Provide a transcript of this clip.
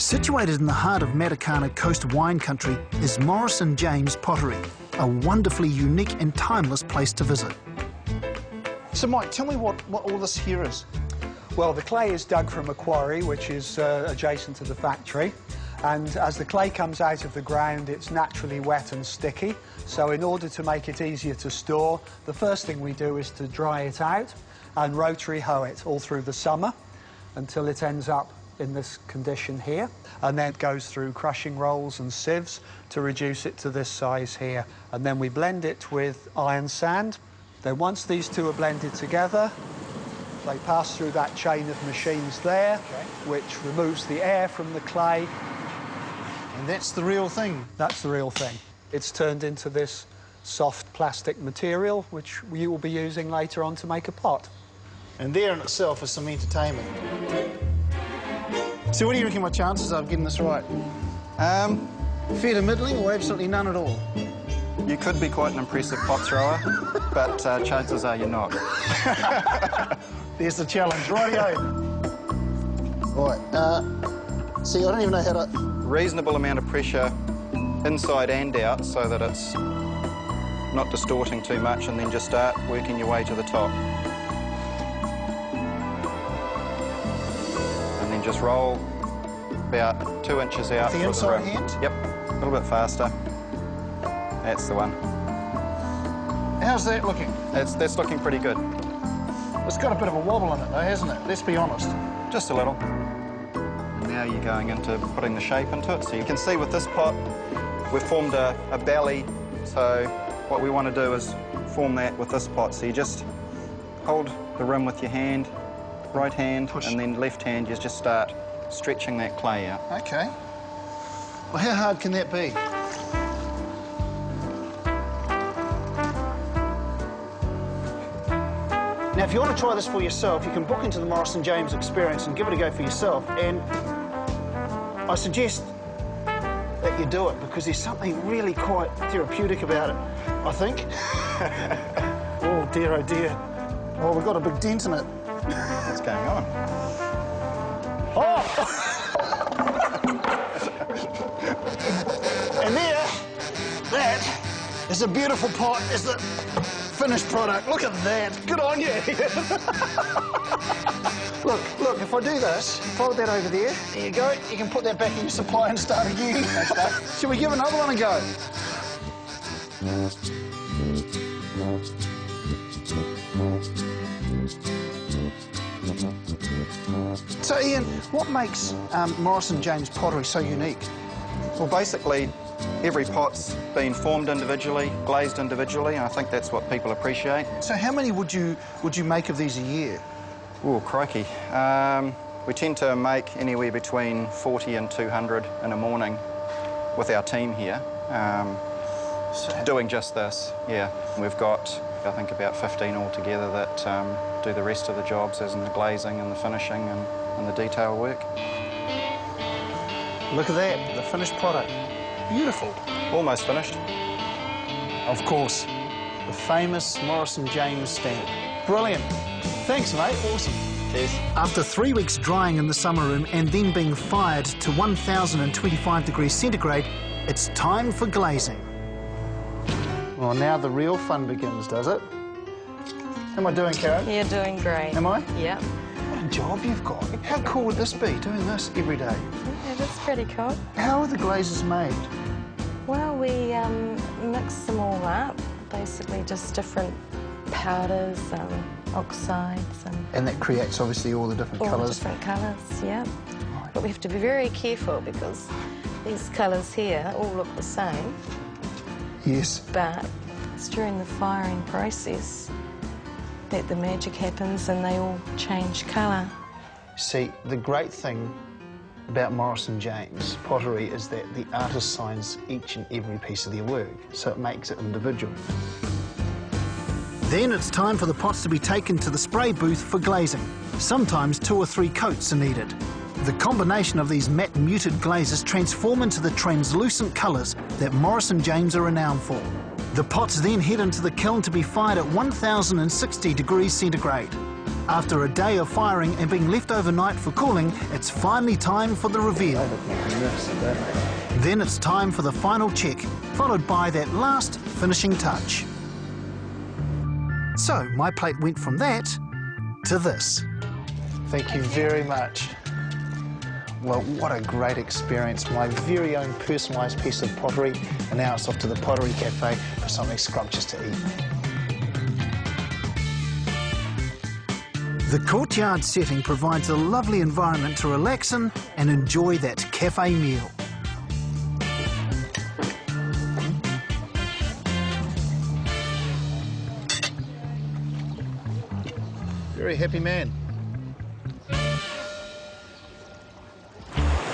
Situated in the heart of Matakana Coast wine country is Morris and James Pottery, a wonderfully unique and timeless place to visit. So Mike, tell me what all this here is. Well, the clay is dug from a quarry which is adjacent to the factory, and as the clay comes out of the ground it's naturally wet and sticky, so in order to make it easier to store, the first thing we do is to dry it out and rotary hoe it all through the summer until it ends up in this condition here, and then it goes through crushing rolls and sieves to reduce it to this size here, and then we blend it with iron sand. Then once these two are blended together, they pass through that chain of machines there, which removes the air from the clay. And that's the real thing? That's the real thing. It's turned into this soft plastic material, which we will be using later on to make a pot. And there in itself is some entertainment. So what do you reckon my chances are of getting this right? Fair to middling or absolutely none at all? You could be quite an impressive pot thrower, but chances are you're not. There's the challenge, rightio. Right, see, I don't even know how to... Reasonable amount of pressure inside and out so that it's not distorting too much, and then just start working your way to the top. And then just roll about 2 inches out. With the inside hand? Yep, a little bit faster. That's the one. How's that looking? That's looking pretty good. It's got a bit of a wobble in it though, hasn't it? Let's be honest. Just a little. And now you're going into putting the shape into it. So you can see with this pot, we've formed a belly. So what we want to do is form that with this pot. So you just hold the rim with your hand, right hand, push, and then left hand, you just start stretching that clay out. Okay. Well, how hard can that be? Now, if you want to try this for yourself, you can book into the Morris and James experience and give it a go for yourself. And I suggest that you do it because there's something really quite therapeutic about it, I think. Oh, dear, oh, dear. Oh, we've got a big dent in it. What's going on? Oh! And there, that is a beautiful pot. Is the finished product. Look at that. Good on you. Look, if I do this, fold that over there. There you go. You can put that back in your supply and start again. Shall we give another one a go? So, Ian, what makes Morris and James Pottery so unique? Well, basically, every pot's been formed individually, glazed individually, and I think that's what people appreciate. So how many would you make of these a year? Oh, crikey. We tend to make anywhere between 40 and 200 in a morning with our team here, doing just this, yeah. We've got, I think, about 15 altogether that do the rest of the jobs, as in the glazing and the finishing and the detail work. Look at that, the finished product. Beautiful. Almost finished. Of course, the famous Morris and James stamp. Brilliant. Thanks, mate. Awesome. Cheers. After 3 weeks drying in the summer room and then being fired to 1,025 degrees centigrade, it's time for glazing. Well, now the real fun begins, does it? How am I doing, Karen? You're doing great. Am I? Yeah. What a job you've got. How cool would this be, doing this every day? Yeah, that's pretty cool. How are the glazes made? Well, we mix them all up, basically just different powders, oxides And that creates, obviously, all the different colours? All the different colours, yeah. Right. But we have to be very careful because these colours here all look the same. Yes. But it's during the firing process that the magic happens and they all change colour. See, the great thing about Morris and James Pottery is that the artist signs each and every piece of their work, so it makes it individual. Then it's time for the pots to be taken to the spray booth for glazing. Sometimes 2 or 3 coats are needed. The combination of these matte muted glazes transform into the translucent colours that Morris and James are renowned for. The pots then head into the kiln to be fired at 1,060 degrees centigrade. After a day of firing and being left overnight for cooling, it's finally time for the reveal. Then it's time for the final check, followed by that last finishing touch. So my plate went from that to this. Thank you very much. Well, what a great experience. My very own personalised piece of pottery, and now it's off to the Pottery Cafe for something scrumptious to eat. The courtyard setting provides a lovely environment to relax in and enjoy that cafe meal. Very happy man.